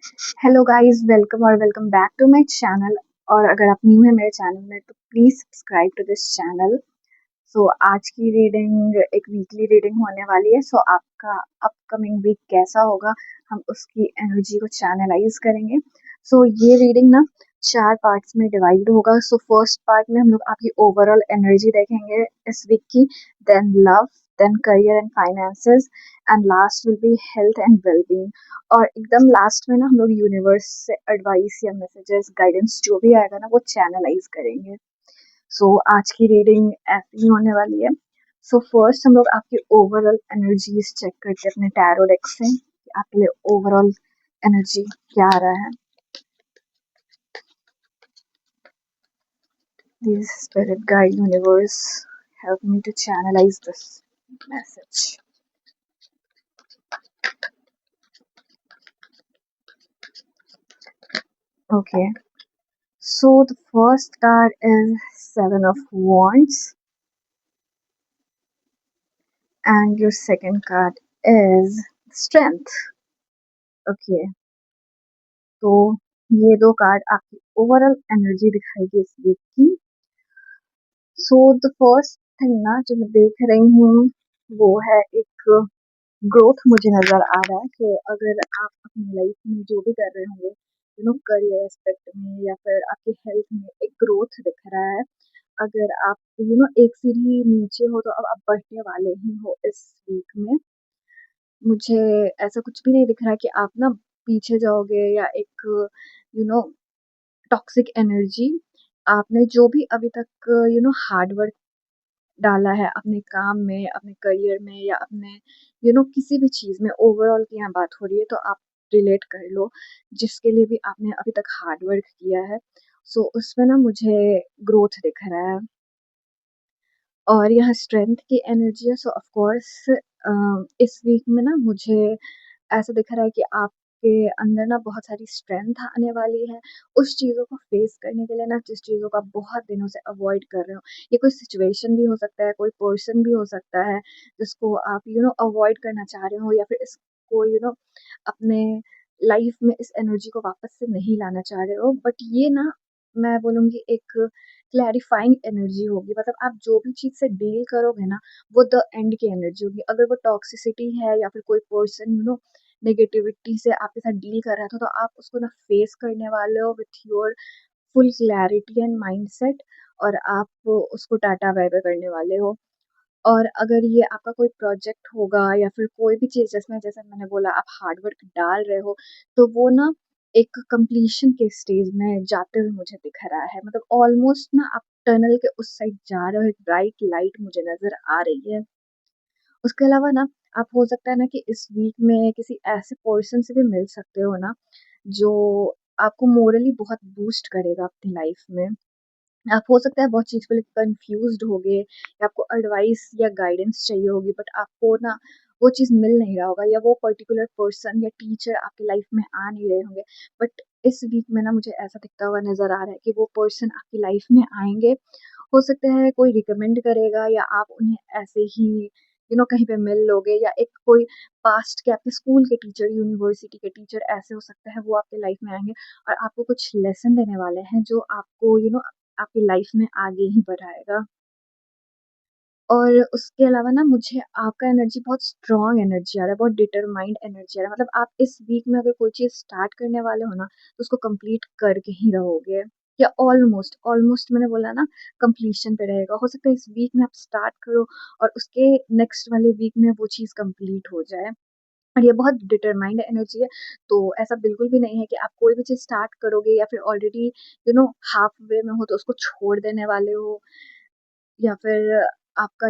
Hello guys, welcome back to my channel. और अगर आप न्यू है मेरे चैनल में तो please subscribe to this channel. So आज की रीडिंग एक वीकली रीडिंग होने वाली है। सो आपका अपकमिंग वीक कैसा होगा, हम उसकी एनर्जी को चैनलाइज करेंगे। सो ये रीडिंग ना 4 पार्ट्स में डिवाइड होगा। सो फर्स्ट पार्ट में हम लोग आपकी ओवरऑल एनर्जी देखेंगे इस वीक की, then love, then career and finances, and last will be health and wellbeing. और एकदम लास्ट में ना हम लोग यूनिवर्स से एडवाइस या मैसेजेस, गाइडेंस जो भी आएगा ना वो चैनलाइज करेंगे। सो आज की रीडिंग ऐसी ही होने वाली है। सो फर्स्ट हम लोग आपकी ओवरऑल एनर्जीज चेक करते हैं अपने टैरो डेक से कि आपके लिए ओवरऑल एनर्जी क्या आ रहा है। Please spirit guide universe help me to channelize this message. Okay, so the first card is Seven of Wands, and your second card is Strength. Okay, तो ये दो कार्ड आपकी ओवरऑल एनर्जी दिखाएगी इस वीक की। सो द फर्स्ट थिंग ना जो मैं देख रही हूँ वो है एक ग्रोथ मुझे नजर आ रहा है। तो अगर आप अपनी लाइफ में जो भी कर रहे होंगे, करियर एस्पेक्ट में या फिर आपकी हेल्थ में एक ग्रोथ दिख रहा है। अगर आप एक सीढ़ी नीचे हो तो अब आप बढ़ने वाले ही हो इस वीक में। मुझे ऐसा कुछ भी नहीं दिख रहा कि आप ना पीछे जाओगे या एक टॉक्सिक एनर्जी। आपने जो भी अभी तक हार्ड वर्क डाला है अपने काम में, अपने करियर में या अपने किसी भी चीज़ में, ओवरऑल की यहाँ बात हो रही है तो आप रिलेट कर लो जिसके लिए भी आपने अभी तक हार्ड वर्क किया है। सो उसमें ना मुझे ग्रोथ दिख रहा है और यहाँ स्ट्रेंथ की एनर्जी है। सो ऑफ कोर्स इस वीक में ना मुझे ऐसा दिख रहा है कि आपके अंदर ना बहुत सारी स्ट्रेंथ आने वाली है उस चीज़ों को फेस करने के लिए ना जिस चीज़ों को आप बहुत दिनों से अवॉइड कर रहे हो। ये कोई सिचुएशन भी हो सकता है, कोई पर्सन भी हो सकता है जिसको आप अवॉइड करना चाह रहे हो, या फिर इसको अपने लाइफ में इस एनर्जी को वापस से नहीं लाना चाह रहे हो। बट ये ना मैं बोलूँगी एक क्लैरिफाइंग एनर्जी होगी। मतलब आप जो भी चीज़ से डील करोगे ना वो द एंड की एनर्जी होगी। अगर वो टॉक्सिसिटी है या फिर कोई पर्सन नेगेटिविटी से आपके साथ डील कर रहा था तो आप उसको ना फेस करने वाले हो with your full clarity and mindset, और आप उसको टाटा बाय बाय करने वाले हो। और अगर ये आपका कोई प्रोजेक्ट होगा या फिर कोई भी चीज़ जिसमें जैसे मैंने बोला आप हार्ड वर्क डाल रहे हो तो वो ना एक कंप्लीशन के स्टेज में जाते हुए मुझे दिख रहा है। मतलब ऑलमोस्ट ना आप टनल के उस साइड जा रहे हो, एक ब्राइट लाइट मुझे नजर आ रही है। उसके अलावा ना आप हो सकता है ना कि इस वीक में किसी ऐसे पर्सन से भी मिल सकते हो ना जो आपको मोरली बहुत बूस्ट करेगा अपनी लाइफ में। आप हो सकता है बहुत चीज़ को लेकर कंफ्यूज्ड होगे या आपको एडवाइस या गाइडेंस चाहिए होगी, बट आपको ना वो चीज़ मिल नहीं रहा होगा या वो पर्टिकुलर पर्सन या टीचर आपकी लाइफ में आ नहीं रहे होंगे। बट इस वीक में ना मुझे ऐसा दिखता हुआ नजर आ रहा है कि वो पर्सन आपकी लाइफ में आएंगे। हो सकता है कोई रिकमेंड करेगा या आप उन्हें ऐसे ही कहीं पे मिल लोगे, या एक कोई पास्ट के आपके स्कूल के टीचर, यूनिवर्सिटी के टीचर ऐसे हो सकता है वो आपके लाइफ में आएंगे और आपको कुछ लेसन देने वाले हैं जो आपको आपकी लाइफ में आगे ही बढ़ाएगा। और उसके अलावा ना मुझे आपका एनर्जी बहुत स्ट्रॉन्ग एनर्जी आ रहा है, बहुत डिटरमाइंड एनर्जी आ रहा है। मतलब आप इस वीक में अगर कोई चीज़ स्टार्ट करने वाले हो ना तो उसको कंप्लीट करके ही रहोगे, या ऑलमोस्ट ऑलमोस्ट मैंने बोला ना कंप्लीशन पे रहेगा। हो सकता है इस वीक में आप स्टार्ट करो और उसके नेक्स्ट वाले वीक में वो चीज़ कंप्लीट हो जाए। और ये बहुत डिटरमाइंड एनर्जी है। तो ऐसा बिल्कुल भी नहीं है कि आप कोई भी चीज़ स्टार्ट करोगे या फिर ऑलरेडी हाफ वे में हो तो उसको छोड़ देने वाले हो, या फिर आपका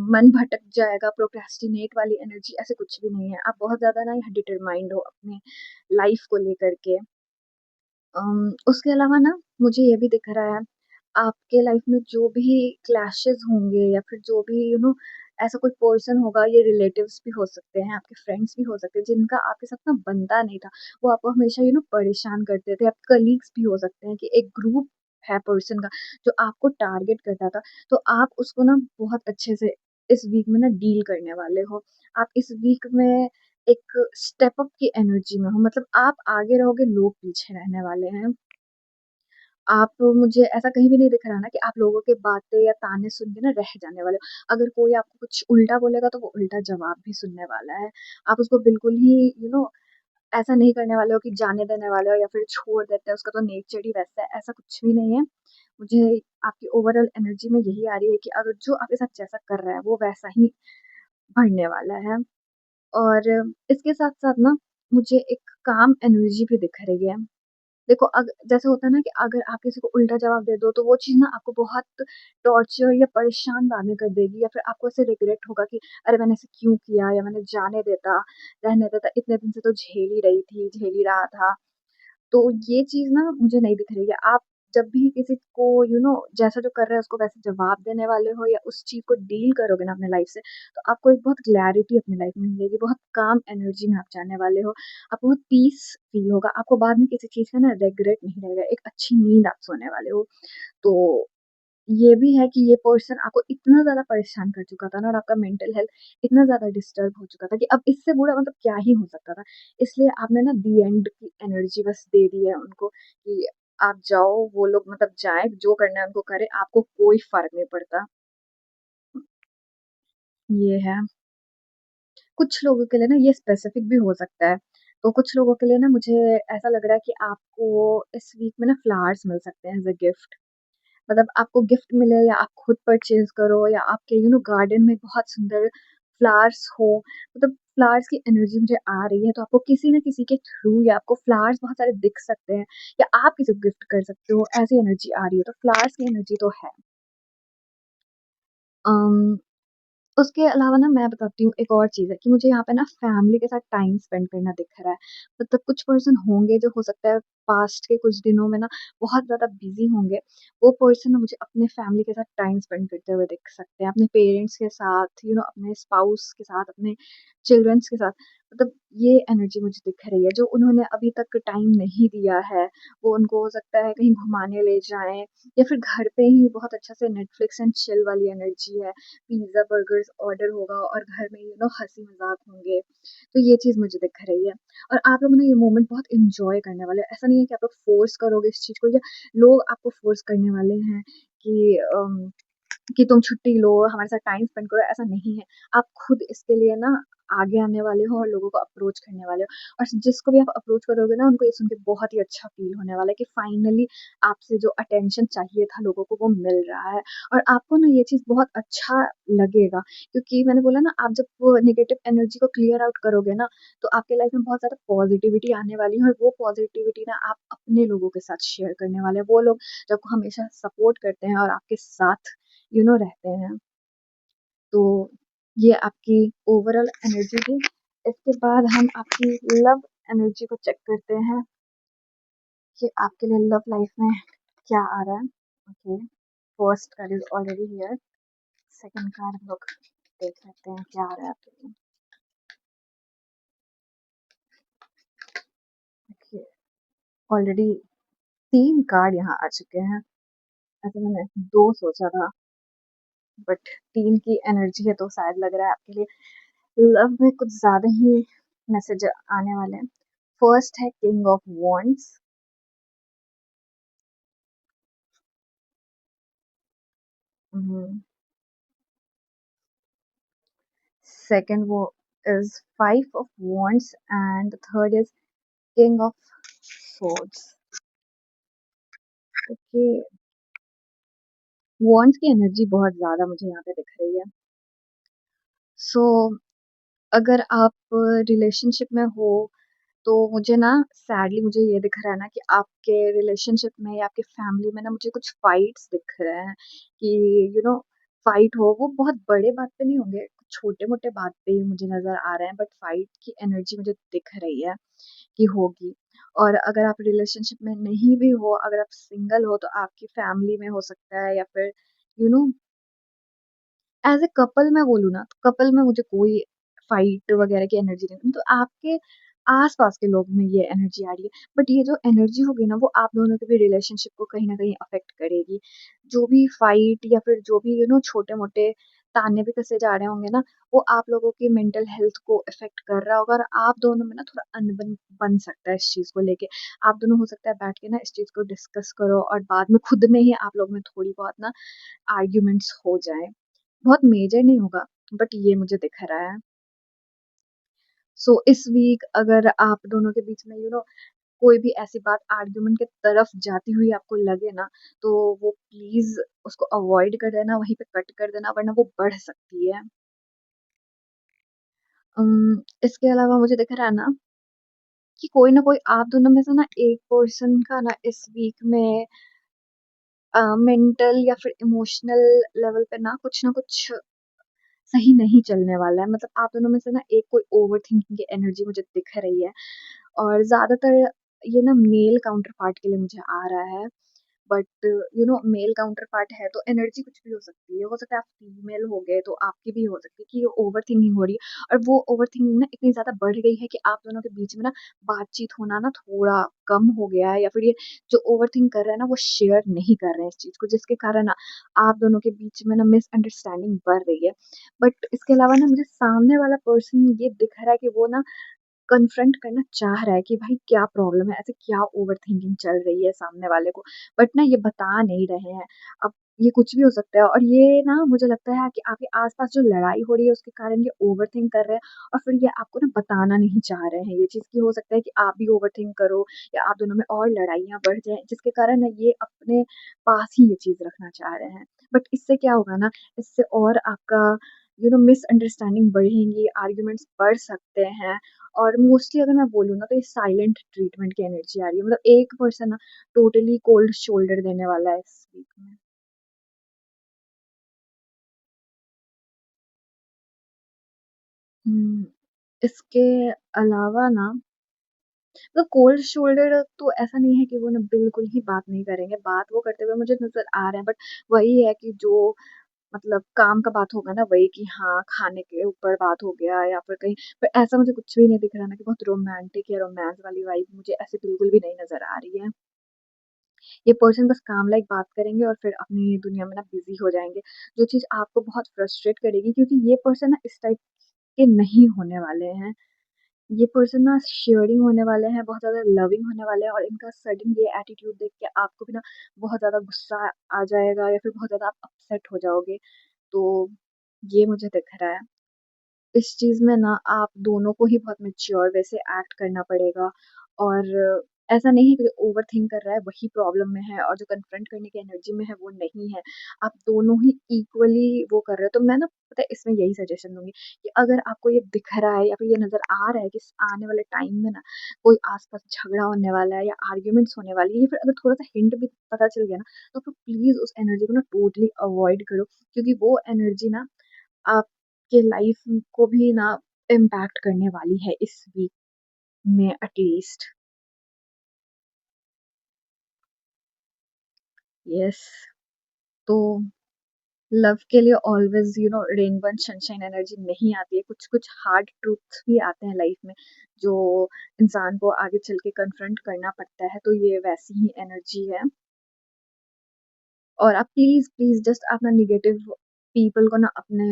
मन भटक जाएगा, प्रोक्रेस्टिनेट वाली एनर्जी, ऐसे कुछ भी नहीं है। आप बहुत ज़्यादा ना यहाँ डिटरमाइंड हो अपने लाइफ को लेकर के। उसके अलावा ना मुझे ये भी दिख रहा है आपके लाइफ में जो भी क्लैशेस होंगे या फिर जो भी ऐसा कोई पर्सन होगा, ये रिलेटिव्स भी हो सकते हैं, आपके फ्रेंड्स भी हो सकते हैं जिनका आपके साथ ना बनता नहीं था। वो आपको हमेशा परेशान करते थे। आप कलीग्स भी हो सकते हैं कि एक ग्रुप है पर्सन का जो आपको टारगेट करता था। तो आप उसको ना बहुत अच्छे से इस वीक में ना डील करने वाले हो। आप इस वीक में एक स्टेप अप की एनर्जी में हो, मतलब आप आगे रहोगे, लोग पीछे रहने वाले हैं। आप मुझे ऐसा कहीं भी नहीं दिख रहा ना कि आप लोगों की बातें या ताने सुन के ना रह जाने वाले हो। अगर कोई आपको कुछ उल्टा बोलेगा तो वो उल्टा जवाब भी सुनने वाला है। आप उसको बिल्कुल ही ऐसा नहीं करने वाले हो कि जाने देने वाले हो या फिर छोड़ देते हैं, उसका तो नेचर ही वैसा है, ऐसा कुछ भी नहीं है। मुझे आपकी ओवरऑल एनर्जी में यही आ रही है कि अगर जो आपके साथ जैसा कर रहा है, वो वैसा ही बढ़ने वाला है। और इसके साथ-साथ ना मुझे एक काम एनर्जी भी दिख रही है। देखो जैसे होता है ना कि अगर आप किसी को उल्टा जवाब दे दो, तो वो चीज़ ना आपको बहुत टॉर्चर या परेशान बाद में कर देगी, या फिर आपको ऐसे रिग्रेट होगा कि अरे मैंने ऐसे क्यों किया, या मैंने जाने देता, रहने देता, इतने दिन से तो झेल ही रही थी, झेल ही रहा था। तो ये चीज़ ना मुझे नहीं दिख रही है। आप जब भी किसी को जैसा जो कर रहा है उसको वैसे जवाब देने वाले हो या उस चीज़ को डील करोगे ना अपने लाइफ़ से, तो आपको एक बहुत क्लैरिटी अपनी लाइफ़ में मिलेगी, बहुत काम एनर्जी में आप जाने वाले हो। आपको बहुत पीस फ़ील होगा, आपको बाद में किसी चीज़ का ना रिग्रेट नहीं रहेगा, एक अच्छी नींद आप सोने वाले हो। तो ये भी है कि ये पर्सन आपको इतना ज़्यादा परेशान कर चुका था ना, और आपका मेंटल हेल्थ इतना ज़्यादा डिस्टर्ब हो चुका था कि अब इससे बुरा मतलब क्या ही हो सकता था। इसलिए आपने ना दी एंड की एनर्जी बस दे दी है उनको कि आप जाओ, वो लोग मतलब जाएँ, जो करना है उनको करें, आपको कोई फ़र्क नहीं पड़ता। ये है। कुछ लोगों के लिए ना ये स्पेसिफिक भी हो सकता है। तो कुछ लोगों के लिए ना मुझे ऐसा लग रहा है कि आपको इस वीक में ना फ्लावर्स मिल सकते हैं एज़ अ गिफ्ट। मतलब आपको गिफ्ट मिले या आप खुद परचेज़ करो या आपके गार्डन में बहुत सुंदर फ्लावर्स हो, मतलब फ्लावर्स की एनर्जी मुझे आ रही है, तो आपको किसी न किसी के थ्रू या आपको फ्लावर्स बहुत सारे दिख सकते हैं या आप किसी को गिफ्ट कर सकते हो, ऐसी एनर्जी आ रही है, तो फ्लावर्स की एनर्जी तो है। अम उसके अलावा ना मैं बताती हूँ एक और चीज़ है कि मुझे यहाँ पे ना फैमिली के साथ टाइम स्पेंड करना दिख रहा है। मतलब कुछ पर्सन होंगे जो हो सकता है पास्ट के कुछ दिनों में ना बहुत ज़्यादा बिज़ी होंगे। वो पर्सन ना मुझे अपने फैमिली के साथ टाइम स्पेंड करते हुए दिख सकते हैं। अपने पेरेंट्स के साथ, अपने स्पाउस के साथ, अपने चिल्ड्रंस के साथ। मतलब ये एनर्जी मुझे दिख रही है, जो उन्होंने अभी तक टाइम नहीं दिया है, वो उनको हो सकता है कहीं घुमाने ले जाएँ या फिर घर पे ही बहुत अच्छा से नेटफ्लिक्स एंड चिल वाली एनर्जी है। पिज़्ज़ा, बर्गर्स ऑर्डर होगा और घर में हँसी-मज़ाक होंगे। तो ये चीज़ मुझे दिख रही है और आप लोग ना ये मोमेंट बहुत एन्जॉय करने वाले हो। ऐसा नहीं है कि आप लोग फ़ोर्स करोगे इस चीज़ को या लोग आपको फ़ोर्स करने वाले हैं कि तुम छुट्टी लो, हमारे साथ टाइम स्पेंड करो, ऐसा नहीं है। आप खुद इसके लिए ना आगे आने वाले हो और लोगों को अप्रोच करने वाले हो और जिसको भी आप अप्रोच करोगे ना, उनको ये सुन के बहुत ही अच्छा फ़ील होने वाला है कि फाइनली आपसे जो अटेंशन चाहिए था लोगों को, वो मिल रहा है और आपको ना ये चीज़ बहुत अच्छा लगेगा क्योंकि मैंने बोला ना, आप जब वो नेगेटिव एनर्जी को क्लियर आउट करोगे ना, तो आपके लाइफ़ में बहुत ज़्यादा पॉज़िटिविटी आने वाली है और वो पॉज़िटिविटी ना आप अपने लोगों के साथ शेयर करने वाले हैं। वो लोग जो आपको हमेशा सपोर्ट करते हैं और आपके साथ रहते हैं। तो ये आपकी ओवरऑल एनर्जी थी। इसके बाद हम आपकी लव एनर्जी को चेक करते हैं कि आपके लिए लव लाइफ में क्या आ रहा है। Okay, first card is already here. Second card हम लोग देख लेते हैं क्या आ रहा है आपके लिए। देखिए, ऑलरेडी 3 कार्ड यहाँ आ चुके हैं। ऐसे मैंने 2 सोचा था बट 3 की एनर्जी है तो शायद लग रहा है आपके लिए लव में कुछ ज़्यादा ही मैसेज आने वाले हैं। फर्स्ट है king of wands. Mhm. Second is Five of Wands, and the third is King of Swords. Okay, Wands की एनर्जी बहुत ज़्यादा मुझे यहाँ पे दिख रही है। सो अगर आप रिलेशनशिप में हो तो मुझे ना सैडली मुझे ये दिख रहा है ना कि आपके रिलेशनशिप में या आपकी फैमिली में ना मुझे कुछ फाइट्स दिख रहे हैं कि फाइट हो, वो बहुत बड़े बात पे नहीं होंगे, छोटे-मोटे बात पे ही मुझे नज़र आ रहे हैं बट फाइट की एनर्जी मुझे दिख रही है कि होगी। और अगर आप रिलेशनशिप में नहीं भी हो, अगर आप सिंगल हो तो आपकी फैमिली में हो सकता है या फिर you know as a couple मैं बोलूँ ना, तो कपल में मुझे कोई फाइट वगैरह की एनर्जी नहीं, तो आपके आस-पास के लोग में ये एनर्जी आ रही है। बट ये जो एनर्जी होगी ना, वो आप दोनों के भी रिलेशनशिप को कहीं न कहीं अफ़ेक्ट करेगी। जो भी फाइट या फिर जो भी छोटे-मोटे ताने भी कसे जा रहे होंगे ना, वो आप लोगों की मेंटल हेल्थ को इफ़ेक्ट कर रहा होगा और आप दोनों में ना थोड़ा अनबन बन सकता है इस चीज़ को लेके। आप दोनों हो सकता है बैठ के ना इस चीज़ को डिस्कस करो और बाद में खुद में ही आप लोग में थोड़ी बहुत ना आर्ग्यूमेंट्स हो जाएँ। बहुत मेजर नहीं होगा, बट ये मुझे दिख रहा है। सो इस वीक अगर आप दोनों के बीच में कोई भी ऐसी बात आर्ग्यूमेंट की तरफ जाती हुई आपको लगे ना, तो वो प्लीज़ उसको अवॉइड कर देना, वहीं पे कट कर देना वरना वो बढ़ सकती है। इसके अलावा मुझे दिख रहा है ना कि कोई ना कोई आप दोनों में से ना एक पर्सन का ना इस वीक में मेंटल या फिर इमोशनल लेवल पे ना कुछ सही नहीं चलने वाला है। मतलब आप दोनों में से ना एक कोई ओवरथिंकिंग की एनर्जी मुझे दिख रही है और ज़्यादातर ये ना मेल काउंटर पार्ट के लिए मुझे आ रहा है। बट मेल काउंटर पार्ट है तो एनर्जी कुछ भी हो सकती है। हो सकता है आप फीमेल हो गए तो आपकी भी हो सकती है कि ये ओवरथिंकिंग हो रही है और वो ओवरथिंकिंग ना इतनी ज़्यादा बढ़ गई है कि आप दोनों के बीच में ना बातचीत होना ना थोड़ा कम हो गया है या फिर ये जो ओवरथिंक कर रहे हैं ना वो शेयर नहीं कर रहे हैं इस चीज़ को जिसके कारण ना आप दोनों के बीच में ना मिसअंडरस्टैंडिंग बढ़ रही है। बट इसके अलावा ना मुझे सामने वाला पर्सन ये दिख रहा है कि वो ना कन्फ्रंट करना चाह रहा है कि भाई क्या प्रॉब्लम है, ऐसे क्या ओवरथिंकिंग चल रही है सामने वाले को, बट ना ये बता नहीं रहे हैं। अब ये कुछ भी हो सकता है और ये ना मुझे लगता है कि आपके आस-पास जो लड़ाई हो रही है उसके कारण ये ओवरथिंक कर रहे हैं और फिर ये आपको ना बताना नहीं चाह रहे हैं ये चीज़ कि हो सकता है कि आप भी ओवरथिंक करो या आप दोनों में और लड़ाइयाँ बढ़ जाएँ जिसके कारण ना ये अपने पास ही ये चीज़ रखना चाह रहे हैं। बट इससे क्या होगा ना, इससे और आपका मिसअंडरस्टैंडिंग बढ़ेंगी, आर्ग्यूमेंट्स बढ़ सकते हैं और मोस्टली अगर मैं बोलूँ ना तो ये साइलेंट ट्रीटमेंट की एनर्जी आ रही है। मतलब एक पर्सन ना टोटली कोल्ड शोल्डर देने वाला है इस वीक में। हुँ, इसके अलावा ना मतलब कोल्ड शोल्डर तो ऐसा नहीं है कि वो ना बिल्कुल ही बात नहीं करेंगे, बात वो करते हुए मुझे नज़र आ रहे हैं बट वही है कि जो मतलब काम का बात होगा ना वही कि हाँ, खाने के ऊपर बात हो गया या फिर कहीं पर ऐसा मुझे कुछ भी नहीं दिख रहा ना कि बहुत रोमांटिक या रोमांस वाली वाइब मुझे ऐसे बिल्कुल भी नहीं नज़र आ रही है। ये पर्सन बस काम लाइक बात करेंगे और फिर अपनी दुनिया में ना बिज़ी हो जाएँगे, जो चीज़ आपको बहुत फ्रस्ट्रेट करेगी क्योंकि ये पर्सन ना इस टाइप के नहीं होने वाले हैं। ये पर्सन ना शेयरिंग होने वाले हैं, बहुत ज़्यादा लविंग होने वाले हैं और इनका सडन ये एटीट्यूड देख के आपको भी ना बहुत ज़्यादा गुस्सा आ जाएगा या फिर बहुत ज़्यादा आप अपसेट हो जाओगे। तो ये मुझे दिख रहा है। इस चीज़ में ना आप दोनों को ही बहुत मैच्योर वैसे एक्ट करना पड़ेगा और ऐसा नहीं है कि जो ओवरथिंक कर रहा है वही प्रॉब्लम में है और जो कन्फ्रंट करने की एनर्जी में है वो नहीं है। आप दोनों ही इक्वली वो कर रहे हो। तो मैं ना पता है इसमें यही सजेशन दूँगी कि अगर आपको ये दिख रहा है या फिर ये नज़र आ रहा है कि आने वाले टाइम में ना कोई आस-पास झगड़ा होने वाला है या आर्ग्यूमेंट्स होने वाली है या फिर अगर थोड़ा-सा हिंट भी पता चल गया ना, तो फिर प्लीज़ उस एनर्जी को ना टोटली अवॉइड करो क्योंकि वो एनर्जी ना आपके लाइफ को भी ना इम्पैक्ट करने वाली है इस वीक में एटलीस्ट। यस, तो लव के लिए always rainbow and sunshine energy नहीं आती है। कुछ-कुछ हार्ड ट्रुथ्स भी आते हैं लाइफ में जो इंसान को आगे चल के कन्फ्रंट करना पड़ता है, तो ये वैसी ही एनर्जी है। और आप प्लीज़ जस्ट अपना नेगेटिव पीपल को ना अपने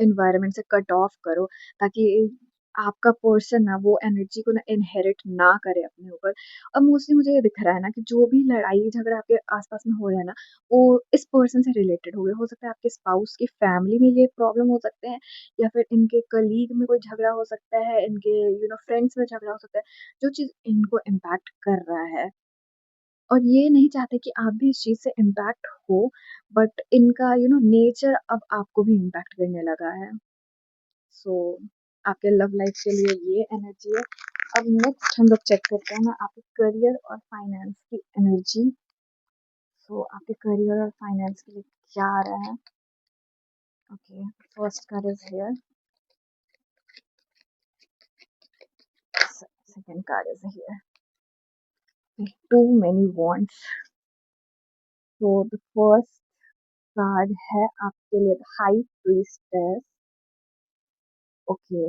एनवायरनमेंट से कट ऑफ करो ताकि आपका पर्सन ना वो एनर्जी को ना इनहेरिट ना करे अपने ऊपर। और मोस्टली मुझे ये दिख रहा है ना कि जो भी लड़ाई झगड़ा आपके आस-पास में हो रहा है ना, वो इस पर्सन से रिलेटेड होंगे। हो सकता है आपके स्पाउस की फैमिली में ये प्रॉब्लम हो सकते हैं या फिर इनके कलीग में कोई झगड़ा हो सकता है, इनके फ्रेंड्स में झगड़ा हो सकता है, जो चीज़ इनको इम्पैक्ट कर रहा है। और ये नहीं चाहते कि आप भी इस चीज़ से इम्पैक्ट हो, बट इनका नेचर अब आपको भी इम्पैक्ट करने लगा है। सो आपके लव लाइफ के लिए ये एनर्जी है। अब नेक्स्ट हम लोग चेक करते हैं ना आपके करियर और फाइनेंस की एनर्जी। सो आपके करियर और फाइनेंस के लिए क्या आ रहा है? Okay, first card is here, second card is here. Too many wants. So the first card है आपके लिए high priestess. Okay,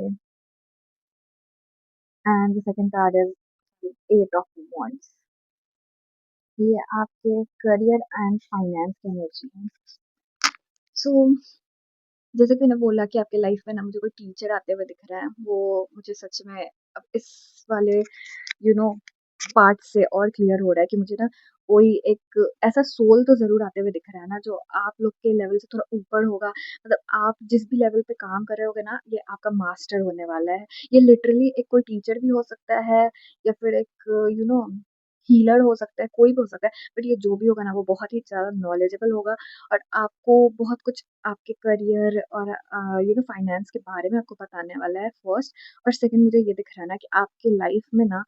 and the second card is eight of wands। ये आपके करियर एंड फाइनेंस की एनर्जी है। So जैसे कि मैंने बोला कि आपके लाइफ में ना मुझे कोई टीचर आते हुए दिख रहा है, वो मुझे सच में अब इस वाले यू नो पार्ट से और क्लियर हो रहा है कि मुझे ना कोई एक ऐसा सोल तो ज़रूर आते हुए दिख रहा है ना, जो आप लोग के लेवल से थोड़ा ऊपर होगा। मतलब आप जिस भी लेवल पे काम कर रहे होगे ना, ये आपका मास्टर होने वाला है। ये लिटरली एक कोई टीचर भी हो सकता है या फिर एक हीलर हो सकता है, कोई भी हो सकता है। बट ये जो भी होगा ना, वो बहुत ही ज़्यादा नॉलेजेबल होगा और आपको बहुत कुछ आपके करियर और फाइनेंस के बारे में आपको बताने वाला है फर्स्ट। और सेकंड मुझे ये दिख रहा है ना कि आपकी लाइफ में ना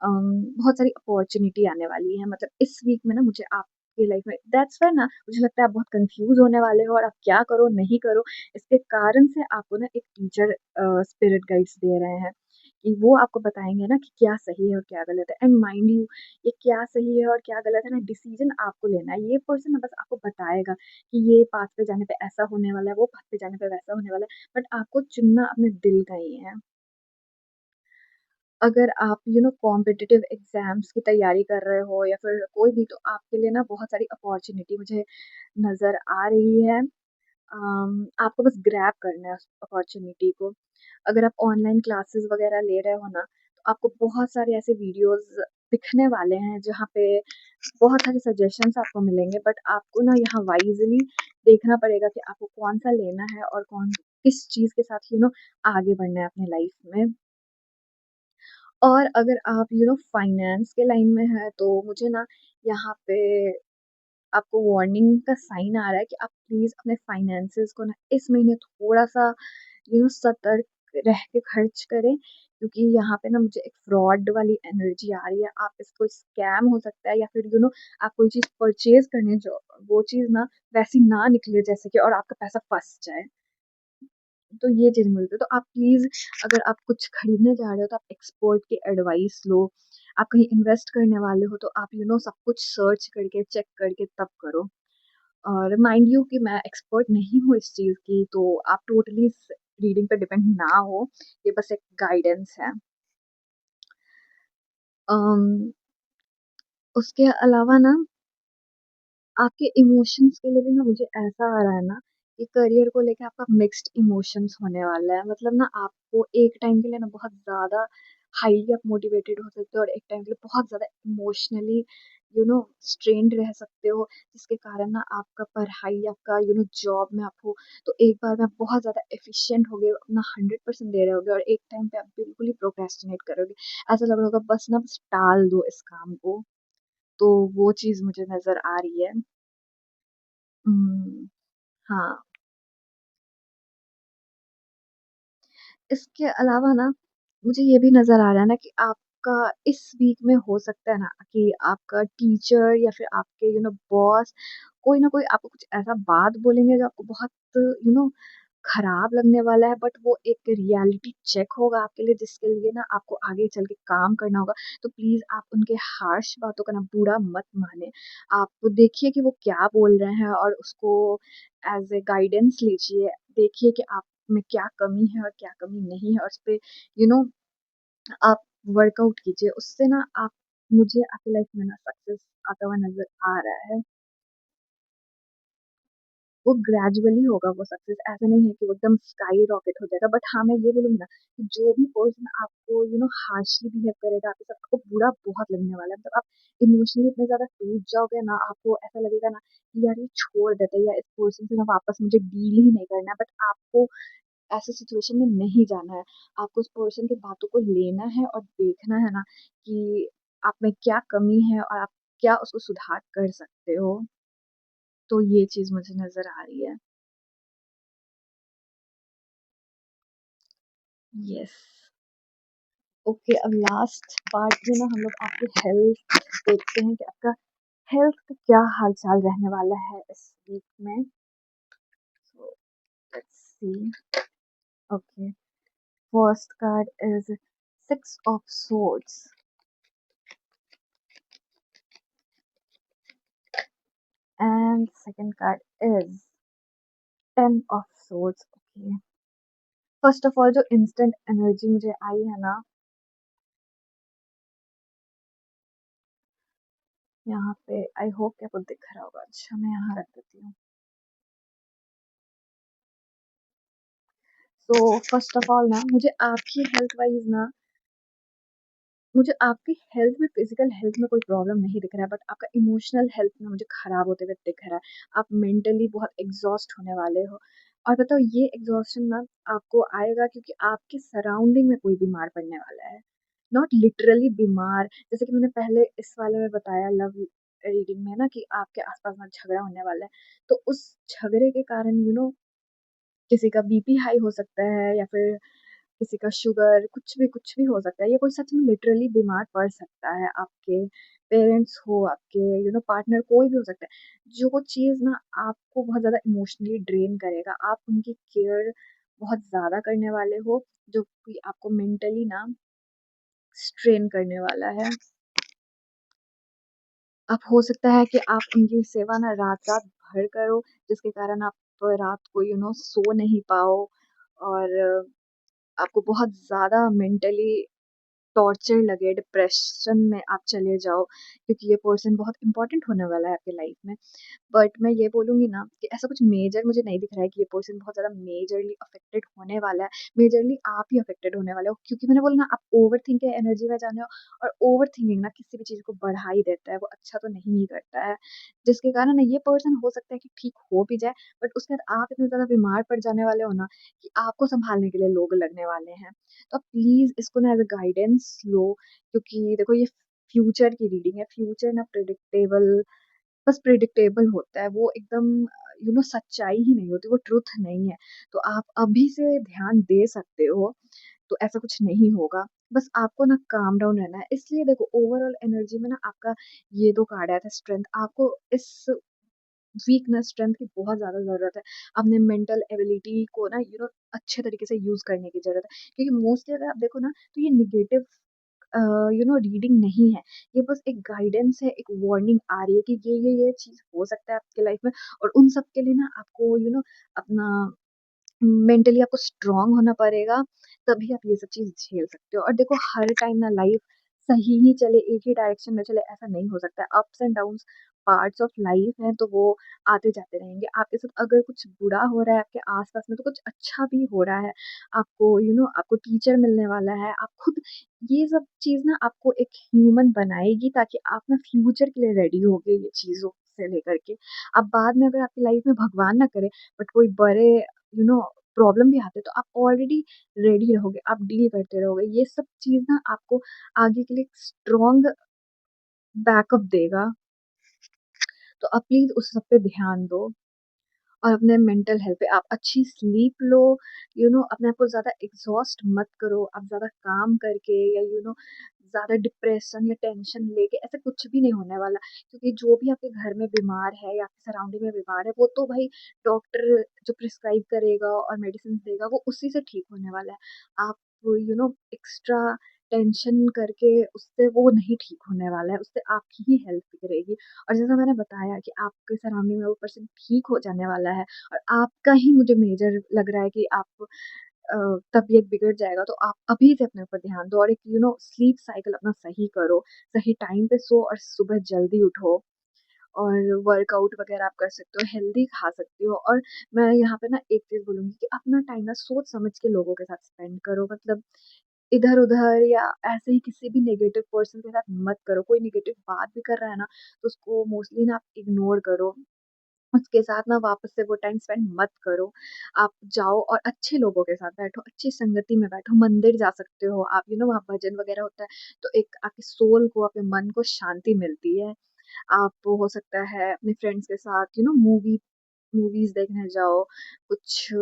बहुत सारी अपॉर्च्युनिटी आने वाली है। मतलब इस वीक में ना मुझे आपकी लाइफ में दैट्स व्हाई ना मुझे लगता है आप बहुत कंफ्यूज होने वाले हो और आप क्या करो नहीं करो। इसके कारण से आपको ना एक टीचर स्पिरिट गाइड्स दे रहे हैं कि वो आपको बताएंगे ना कि क्या सही है और क्या गलत है। एंड माइंड यू, ये क्या सही है और क्या गलत है ना, डिसीजन आपको लेना है। ये पर्सन ना बस आपको बताएगा कि ये पाथ पे जाने पे ऐसा होने वाला है, वो पाथ पे जाने पे वैसा होने वाला है, बट आपको चुनना अपने दिल का ही है। अगर आप कॉम्पिटिटिव एग्ज़ाम्स की तैयारी कर रहे हो या फिर कोई भी, तो आपके लिए ना बहुत सारी अपॉर्च्युनिटी मुझे नज़र आ रही है। आपको बस ग्रैब करना है उस अपॉर्च्युनिटी को। अगर आप ऑनलाइन क्लासेस वगैरह ले रहे हो ना, तो आपको बहुत सारे ऐसे वीडियोज़ दिखने वाले हैं जहाँ पे बहुत सारे सजेशंस आपको मिलेंगे, बट आपको ना यहाँ वाइज़ली देखना पड़ेगा कि आपको कौन-सा लेना है और कौन किस चीज़ के साथ आगे बढ़ना है अपनी लाइफ़ में। और अगर आप फाइनेंस के लाइन में हैं, तो मुझे ना यहाँ पे आपको वार्निंग का साइन आ रहा है कि आप प्लीज़ अपने फाइनेंसेस को ना इस महीने थोड़ा-सा सतर्क रह के खर्च करें, क्योंकि यहाँ पे ना मुझे एक फ्रॉड वाली एनर्जी आ रही है। आप इसको स्कैम हो सकता है या फिर आप कोई चीज़ परचेज़ करने जो वो चीज़ ना वैसी ना निकले जैसे कि, और आपका पैसा फँस जाए। तो ये चीज़ मिलती है। तो आप प्लीज़, अगर आप कुछ खरीदने जा रहे हो तो आप एक्सपर्ट की एडवाइस लो। आप कहीं इन्वेस्ट करने वाले हो तो आप सब कुछ सर्च करके, चेक करके तब करो। और माइंड यू कि मैं एक्सपर्ट नहीं हूँ इस चीज़ की, तो आप टोटली इस रीडिंग पे डिपेंड ना हो। ये बस एक गाइडेंस है। अम, उसके अलावा ना आपके इमोशंस के लिए भी ना मुझे ऐसा आ रहा है ना कि करियर को लेके आपका मिक्स्ड इमोशंस होने वाला है। मतलब ना आपको एक टाइम के लिए ना बहुत ज़्यादा हाईली आप मोटिवेटेड हो सकते हो और एक टाइम के लिए बहुत ज़्यादा इमोशनली स्ट्रेन्ड रह सकते हो, जिसके कारण ना आपका पढ़ाई, आपका जॉब में आप हो, तो एक बार में आप बहुत ज़्यादा एफिशिएंट होगे, अपना 100% दे रहे होगे और एक टाइम पे आप बिल्कुल ही प्रोक्रेस्टिनेट करोगे। ऐसा लग रहा होगा बस ना बस टाल दो इस काम को। तो वो चीज़ मुझे नज़र आ रही है। हुँ, हाँ। इसके अलावा ना मुझे ये भी नज़र आ रहा है ना कि आपका इस वीक में हो सकता है ना कि आपका टीचर या फिर आपके बॉस कोई ना कोई आपको कुछ ऐसा बात बोलेंगे जो आपको बहुत खराब लगने वाला है, बट वो एक रियलिटी चेक होगा आपके लिए, जिसके लिए ना आपको आगे चल के काम करना होगा। तो प्लीज़ आप उनके हार्श बातों का ना बुरा मत मानें। आप देखिए कि वो क्या बोल रहे हैं और उसको एज़ ए गाइडेंस लीजिए। देखिए कि आप में क्या कमी है और क्या कमी नहीं है और उसपे यू नो आप वर्कआउट कीजिए। उससे ना आप मुझे आपकी लाइफ में ना सक्सेस आता हुआ नज़र आ रहा है। वो ग्रेजुअली होगा वो सक्सेस, ऐसा नहीं है कि वो एकदम स्काई रॉकेट हो जाएगा। बट हाँ, मैं ये बोलूँगी ना कि जो भी पर्सन आपको हार्शली बिहेव करेगा आपके साथ, आपको बुरा बहुत लगने वाला है। मतलब आप इमोशनली इतने ज़्यादा टूट जाओगे ना, आपको ऐसा लगेगा ना कि यार ये छोड़ देते हैं या इस पर्सन से ना वापस मुझे डील ही नहीं करना है। बट आपको ऐसे सिचुएशन में नहीं जाना है। आपको उस पर्सन की बातों को लेना है और देखना है ना कि आप में क्या कमी है और आप क्या उसको सुधार कर सकते हो। तो ये चीज़ मुझे नज़र आ रही है। यस। ओके, अब लास्ट पार्ट में ना हम लोग आपकी हेल्थ देखते हैं कि आपका हेल्थ का क्या हाल-चाल रहने वाला है इस वीक में। So let's see. Okay, first card is 6 of swords and second card is 10 of swords. Okay, first of all जो इंस्टेंट एनर्जी मुझे आई है ना, यहाँ पे आई होप कि आपको दिख रहा होगा। अच्छा, मैं यहाँ रख देती हूँ। सो फर्स्ट ऑफ ऑल ना मुझे आपकी हेल्थ में फिजिकल हेल्थ में कोई प्रॉब्लम नहीं दिख रहा है, बट आपका इमोशनल हेल्थ में मुझे खराब होते हुए दिख रहा है। आप मेंटली बहुत एग्जॉस्ट होने वाले हो। और बताओ ये एग्जॉस्शन ना आपको आएगा क्योंकि आपके सराउंडिंग में कोई बीमार पड़ने वाला है। नॉट लिटरली बीमार, जैसे कि मैंने पहले इस वाले में बताया लव रीडिंग में ना कि आपके आसपास में झगड़ा होने वाला है। तो उस झगड़े के कारण किसी का बीपी हाई हो सकता है, या फिर किसी का शुगर, कुछ भी हो सकता है। ये कोई सच में लिटरली बीमार पड़ सकता है। आपके पेरेंट्स हो, आपके पार्टनर, कोई भी हो सकता है। जो चीज़ ना आपको बहुत ज़्यादा इमोशनली ड्रेन करेगा, आप उनकी केयर बहुत ज़्यादा करने वाले हो, जो कि आपको मेंटली ना स्ट्रेन करने वाला है। अब हो सकता है कि आप उनकी सेवा ना रात-रात भर करो, जिसके कारण आप रात को सो नहीं पाओ, और आपको बहुत ज़्यादा मेंटली टॉर्चर लगे, डिप्रेशन में आप चले जाओ, क्योंकि ये पर्सन बहुत इम्पोर्टेंट होने वाला है आपकी लाइफ में। बट मैं ये बोलूँगी ना कि ऐसा कुछ मेजर मुझे नहीं दिख रहा है कि ये पर्सन बहुत ज़्यादा मेजरली अफ़ेक्टेड होने वाला है। मेजरली आप ही अफ़ेक्टेड होने वाले हो, क्योंकि मैंने बोला ना आप ओवरथिंक के एनर्जी में जाने हो, और ओवरथिंकिंग ना किसी भी चीज़ को बढ़ा ही देता है, वो अच्छा तो नहीं ही करता है। जिसके कारण ना ये पर्सन हो सकता है कि ठीक हो भी जाए, बट उसके बाद आप इतने ज़्यादा बीमार पड़ जाने वाले हो ना कि आपको सँभालने के लिए लोग लगने वाले हैं। तो आप प्लीज़ इसको ना एज़ अ गाइडेंस लो, क्योंकि देखो ये फ्यूचर की रीडिंग है। फ्यूचर ना बस प्रेडिक्टेबल होता है, वो एकदम सच्चाई ही नहीं होती, वो ट्रुथ नहीं है। तो आप अभी से ध्यान दे सकते हो, तो ऐसा कुछ नहीं होगा। बस आपको ना काम डाउन रहना है। इसलिए देखो ओवरऑल एनर्जी में ना आपका ये 2 कार्ड आया था स्ट्रेंथ, आपको इस वीकनेस स्ट्रेंथ की बहुत ज़्यादा ज़रूरत है। अपने मेंटल एबिलिटी को ना अच्छे तरीके से यूज़ करने की ज़रूरत है। क्योंकि मोस्टली अगर आप देखो ना तो ये नेगेटिव रीडिंग नहीं है। ये बस एक गाइडेंस है, एक वार्निंग आ रही है कि ये चीज़ हो सकता है आपकी लाइफ में, और उन सब के लिए ना आपको अपना मेंटली आपको स्ट्रांग होना पड़ेगा, तभी आप ये सब चीज़ झेल सकते हो। और देखो हर टाइम ना लाइफ सही ही चले, एक ही डायरेक्शन में चले, ऐसा नहीं हो सकता है। Ups and downs parts of life हैं, तो वो आते जाते रहेंगे। आपके साथ अगर कुछ बुरा हो रहा है आपके आस-पास में, तो कुछ अच्छा भी हो रहा है। आपको आपको टीचर मिलने वाला है। आप खुद ये सब चीज़ ना आपको एक ह्यूमन बनाएगी, ताकि आप ना फ्यूचर के लिए रेडी होगे ये चीज़ों से लेकर के। अब बाद में अगर आपकी लाइफ में भगवान ना करे बट कोई बड़े प्रॉब्लम भी आते हैं, तो आप ऑलरेडी रेडी रहोगे, आप डील करते रहोगे। ये सब चीज़ ना आपको आगे के लिए स्ट्रॉन्ग बैकअप देगा। तो आप प्लीज़ उस सब पे ध्यान दो, और अपने मेंटल हेल्थ पे आप अच्छी स्लीप लो। अपने आप को ज़्यादा एग्ज़ॉस्ट मत करो। आप ज़्यादा काम करके या ज़्यादा डिप्रेशन या टेंशन लेके ऐसा कुछ भी नहीं होने वाला। क्योंकि जो भी आपके घर में बीमार है या आपकी सराउंडिंग में बीमार है, वो तो भाई डॉक्टर जो प्रिस्क्राइब करेगा और मेडिसिन देगा, वो उसी से ठीक होने वाला है। आप एक्स्ट्रा टेंशन करके उससे वो नहीं ठीक होने वाला है, उससे आपकी ही हेल्थ बिगड़ेगी। और जैसा मैंने बताया कि आपके सराउंडिंग में वो पर्सन ठीक हो जाने वाला है, और आपका ही मुझे मेजर लग रहा है कि आप तबीयत बिगड़ जाएगा, तो आप अभी से अपने ऊपर ध्यान दो, और एक स्लीप साइकिल अपना सही करो। सही टाइम पे सो और सुबह जल्दी उठो, और वर्कआउट वगैरह आप कर सकते हो, हेल्दी खा सकते हो। और मैं यहाँ पे ना एक चीज़ बोलूँगी कि अपना टाइम ना सोच समझ के लोगों के साथ स्पेंड करो। मतलब इधर-उधर या ऐसे ही किसी भी नेगेटिव पर्सन के साथ मत करो। कोई नेगेटिव बात भी कर रहा है ना, तो उसको मोस्टली ना आप इग्नोर करो। उसके साथ ना वापस से वो टाइम स्पेंड मत करो। आप जाओ और अच्छे लोगों के साथ बैठो, अच्छी संगति में बैठो, मंदिर जा सकते हो आप, वहाँ भजन वगैरह होता है, तो एक आपके सोल को, आपके मन को शांति मिलती है। आप हो सकता है अपने फ्रेंड्स के साथ मूवीज़ देखने जाओ, कुछ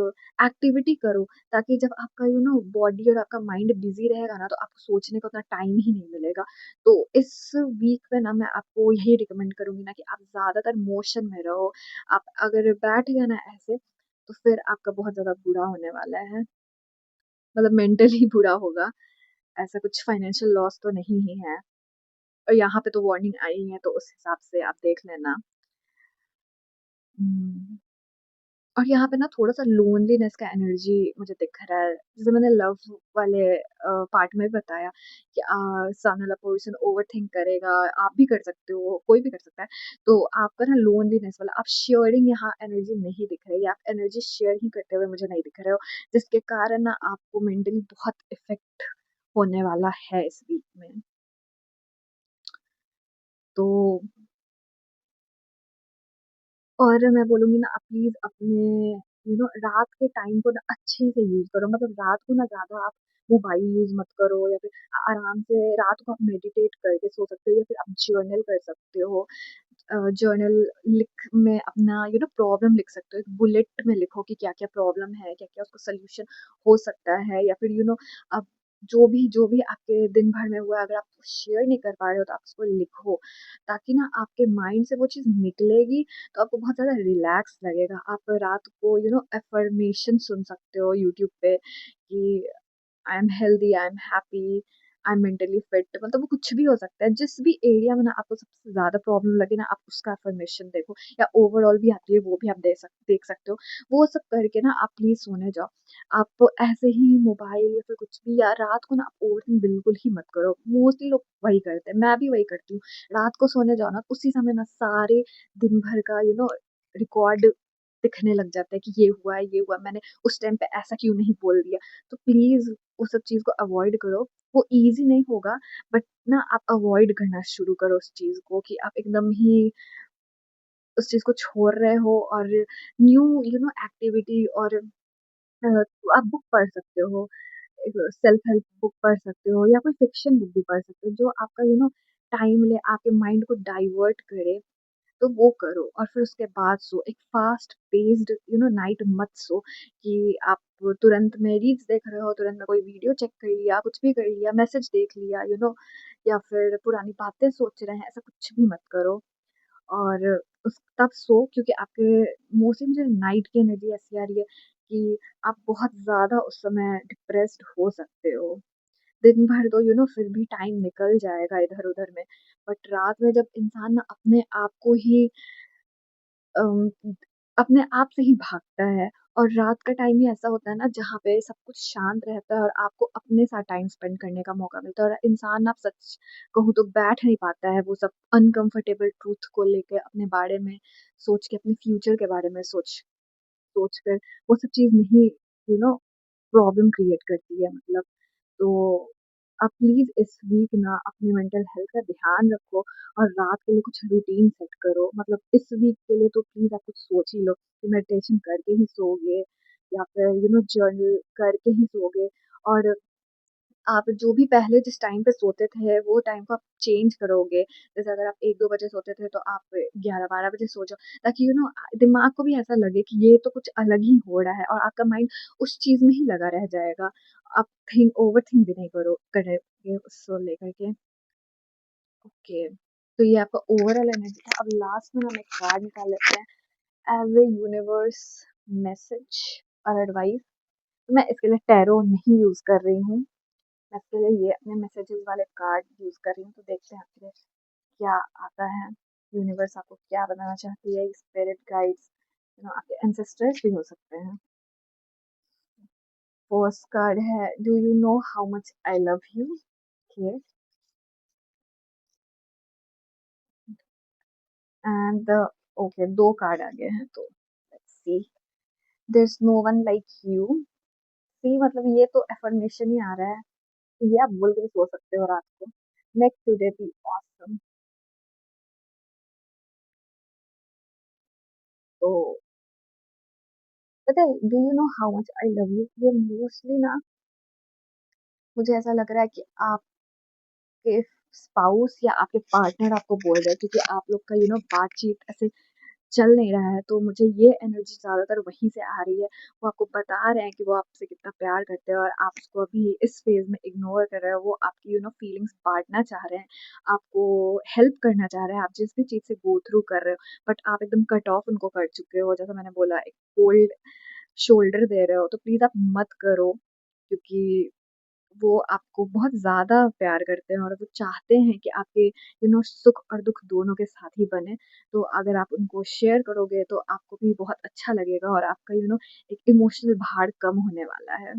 एक्टिविटी करो, ताकि जब आपका बॉडी और आपका माइंड बिज़ी रहेगा ना, तो आपको सोचने का उतना टाइम ही नहीं मिलेगा। तो इस वीक में ना मैं आपको यही रिकमेंड करूँगी ना कि आप ज़्यादातर मोशन में रहो। आप अगर बैठ गए ना ऐसे, तो फिर आपका बहुत ज़्यादा बुरा होने वाला है। मतलब मेंटली बुरा होगा। ऐसा कुछ फाइनेंशियल लॉस तो नहीं ही है। और यहाँ पे तो वार्निंग आई है, तो उस हिसाब से आप देख लेना। हुँ। और यहाँ पे ना थोड़ा-सा लोनलीनेस का एनर्जी मुझे दिख रहा है। जैसे मैंने लव वाले पार्ट में भी बताया कि सामने वाला पर्सन ओवरथिंक करेगा, आप भी कर सकते हो, कोई भी कर सकता है। तो आपका ना लोनलीनेस वाला आप शेयरिंग यहाँ एनर्जी नहीं दिख रही है, आप एनर्जी शेयर ही करते हुए मुझे नहीं दिख रहे हो, जिसके कारण ना आपको मेंटली बहुत इफ़ेक्ट होने वाला है इस वीक में। तो और मैं बोलूँगी ना आप प्लीज़ अपने रात के टाइम को ना अच्छे से यूज़ करो, मतलब रात को ना ज़्यादा आप मोबाइल यूज़ मत करो, या फिर आराम से रात को आप मेडिटेट करके सो सकते हो, या फिर आप जर्नल कर सकते हो। जर्नल लिख में अपना प्रॉब्लम लिख सकते हो, एक बुलेट में लिखो कि क्या-क्या प्रॉब्लम है, क्या-क्या उसका सॉल्यूशन हो सकता है, या फिर आप जो भी आपके दिन भर में हुआ है, अगर आप शेयर नहीं कर पा रहे हो तो आप उसको लिखो, ताकि ना आपके माइंड से वो चीज़ निकलेगी तो आपको बहुत ज़्यादा रिलैक्स लगेगा। आप रात को अफ़र्मेशन सुन सकते हो यूट्यूब पे कि I am healthy, I am happy, I am mentally fit, मतलब वो कुछ भी हो सकता है। जिस भी एरिया में ना आपको सबसे ज़्यादा प्रॉब्लम लगे ना, आप उसका अफ़र्मेशन देखो, या ओवरऑल भी आती है वो भी आप देख सकते हो। वो सब करके ना आप प्लीज़ सोने जाओ। आप ऐसे ही मोबाइल या फिर कुछ भी, या रात को ना आप ओवरथिंक बिल्कुल ही मत करो। मोस्टली लोग वही करते हैं, मैं भी वही करती हूँ। रात को सोने जाओ ना, उसी समय ना सारे दिन भर का रिकॉर्ड दिखने लग जाता है कि ये हुआ, मैंने उस टाइम पे ऐसा क्यों नहीं बोल दिया। तो प्लीज़ वो सब चीज़ को अवॉइड करो। वो ईज़ी नहीं होगा, बट ना आप अवॉइड करना शुरू करो उस चीज़ को, कि आप एकदम ही उस चीज़ को छोड़ रहे हो, और न्यू एक्टिविटी, और आप बुक पढ़ सकते हो, एक सेल्फ हेल्प बुक पढ़ सकते हो, या कोई फ़िक्शन बुक भी पढ़ सकते हो, जो आपका टाइम ले, आपके माइंड को डाइवर्ट करे, तो वो करो, और फिर उसके बाद सो। एक फ़ास्ट पेस्ड नाइट मत सो, कि आप तुरंत में रील्स देख रहे हो, तुरंत में कोई वीडियो चेक कर लिया, कुछ भी कर लिया, मैसेज देख लिया, या फिर पुरानी बातें सोच रहे हैं, ऐसा कुछ भी मत करो। और उस तब सो, क्योंकि आपके मोस्टली मुझे नाइट की एनर्जी ऐसी आ रही है कि आप बहुत ज़्यादा उस समय डिप्रेस्ड हो सकते हो। दिन भर तो फिर भी टाइम निकल जाएगा इधर-उधर में, बट रात में जब इंसान ना अपने आप को ही अम, अपने आप से ही भागता है, और रात का टाइम ही ऐसा होता है ना जहाँ पे सब कुछ शांत रहता है और आपको अपने साथ टाइम स्पेंड करने का मौका मिलता है, और इंसान आप सच कहूँ तो बैठ नहीं पाता है वो सब अनकंफर्टेबल ट्रूथ को लेके अपने बारे में सोच के, अपने फ्यूचर के बारे में सोच कर वो सब चीज़ नहीं यू नो प्रॉब्लम क्रिएट करती है, मतलब। तो आप प्लीज़ इस वीक ना अपनी मेंटल हेल्थ का ध्यान रखो, और रात के लिए कुछ रूटीन सेट करो। मतलब इस वीक के लिए तो प्लीज़ आप कुछ सोच ही लो कि मेडिटेशन करके ही सोओगे, या फिर जर्नल करके ही सोओगे, और आप जो भी पहले जिस टाइम पे सोते थे, वो टाइम को आप चेंज करोगे। जैसे अगर आप 1-2 बजे सोते थे, तो आप 11-12 बजे सो जाओ, ताकि दिमाग को भी ऐसा लगे कि ये तो कुछ अलग ही हो रहा है, और आपका माइंड उस चीज़ में ही लगा रह जाएगा। आप ओवरथिंक भी नहीं करोगे उसको लेकर के। ओके, तो ये आपका ओवरऑल एनर्जी था। अब लास्ट में हम एक कार्ड निकाल लेते हैं, एज़ अ यूनिवर्स मैसेज और एडवाइस। मैं इसके लिए टैरो नहीं यूज़ कर रही हूँ। मैं इसके लिए ये अपने मैसेजेस वाले कार्ड यूज़ कर रही हूँ, तो देखते हैं आखिर क्या आता है। यूनिवर्स आपको क्या बताना चाहती है, स्पिरिट गाइड्स, आपके एंसेस्टर्स भी हो सकते हैं। फर्स्ट कार्ड है, do you know how much I love you. Okay, and okay, 2 card आ गए हैं, तो let's see. There is no one like you. See मतलब ये तो अफर्मेशन ही आ रहा है, ये आप बोल के भी सो सकते हो रात को। Make today be awesome. तो पता है, do you know how much I love you, ये मोस्टली ना मुझे ऐसा लग रहा है कि आपके स्पाउस या आपके पार्टनर आपको बोल रहे हैं, क्योंकि आप लोग का बातचीत ऐसे चल नहीं रहा है, तो मुझे ये एनर्जी ज़्यादातर वहीं से आ रही है। वो आपको बता रहे हैं कि वो आपसे कितना प्यार करते हैं, और आप उसको अभी इस फ़ेज़ में इग्नोर कर रहे हो। वो आपकी फीलिंग्स बाँटना चाह रहे हैं, आपको हेल्प करना चाह रहे हैं, आप जिस भी चीज़ से गो थ्रू कर रहे हो, बट आप एकदम कट ऑफ उनको कर चुके हो। जैसा मैंने बोला, एक कोल्ड शोल्डर दे रहे हो, तो प्लीज़ आप मत करो, क्योंकि वो आपको बहुत ज़्यादा प्यार करते हैं और वो चाहते हैं कि आपके सुख और दुःख दोनों के साथी बने। तो अगर आप उनको शेयर करोगे तो आपको भी बहुत अच्छा लगेगा और आपका एक इमोशनल भार कम होने वाला है।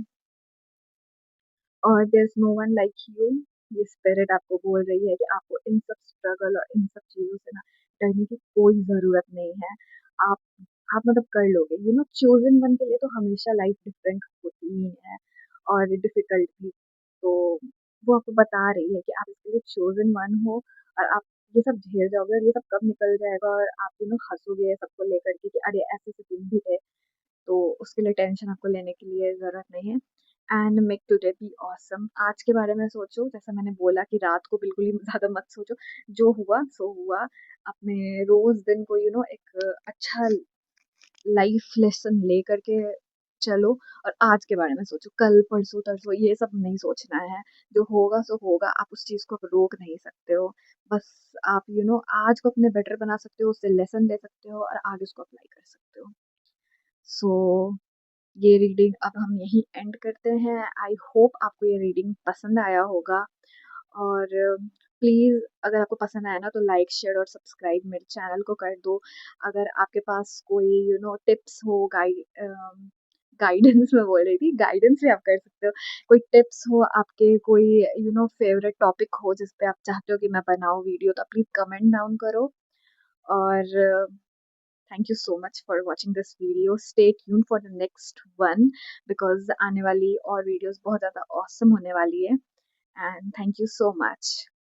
और there is no one like you, ये स्पिरिट आपको बोल रही है कि आपको इन सब स्ट्रगल और इन सब चीज़ों से ना डरने की कोई ज़रूरत नहीं है। आप आप मतलब कर लोगे। चोज़न वन के लिए तो हमेशा लाइफ डिफरेंट होती ही है और डिफ़िकल्ट भी। तो वो आपको बता रही है कि आप इसके लिए चोज़न वन हो और आप ये सब झेल जाओगे और ये सब कब निकल जाएगा और आप हँसोगे सबको लेकर के कि अरे! ऐसे-ऐसे दिन भी थे। तो उसके लिए टेंशन आपको लेने के लिए ज़रूरत नहीं है। And make today be awesome. आज के बारे में सोचो, जैसा मैंने बोला कि रात को बिल्कुल ही ज़्यादा मत सोचो। जो हुआ सो हुआ। अपने रोज़ दिन को एक अच्छा लाइफ लेसन लेकर के चलो और आज के बारे में सोचो। कल, परसों, तरसों ये सब नहीं सोचना है। जो होगा सो होगा, आप उस चीज़ को अब रोक नहीं सकते हो। बस आप आज को अपने बेटर बना सकते हो, उससे लेसन ले सकते हो और आगे उसको अप्लाई कर सकते हो। सो ये रीडिंग अब हम यहीं एंड करते हैं। आई होप आपको ये रीडिंग पसंद आया होगा और प्लीज़ अगर आपको पसंद आया ना तो लाइक, शेयर और सब्सक्राइब मेरे चैनल को कर दो। अगर आपके पास कोई टिप्स हो गाइडेंस मैं बोल रही थी, गाइडेंस भी आप कर सकते हो। कोई टिप्स हो आपके, कोई फ़ेवरेट टॉपिक हो जिस पे आप चाहते हो कि मैं बनाऊँ वीडियो तो प्लीज़ कमेंट डाउन करो और thank you so much for watching this video. Stay tune for the next one because आने वाली और वीडियोज़ बहुत ज़्यादा ऑसम होने वाली है and thank you so much.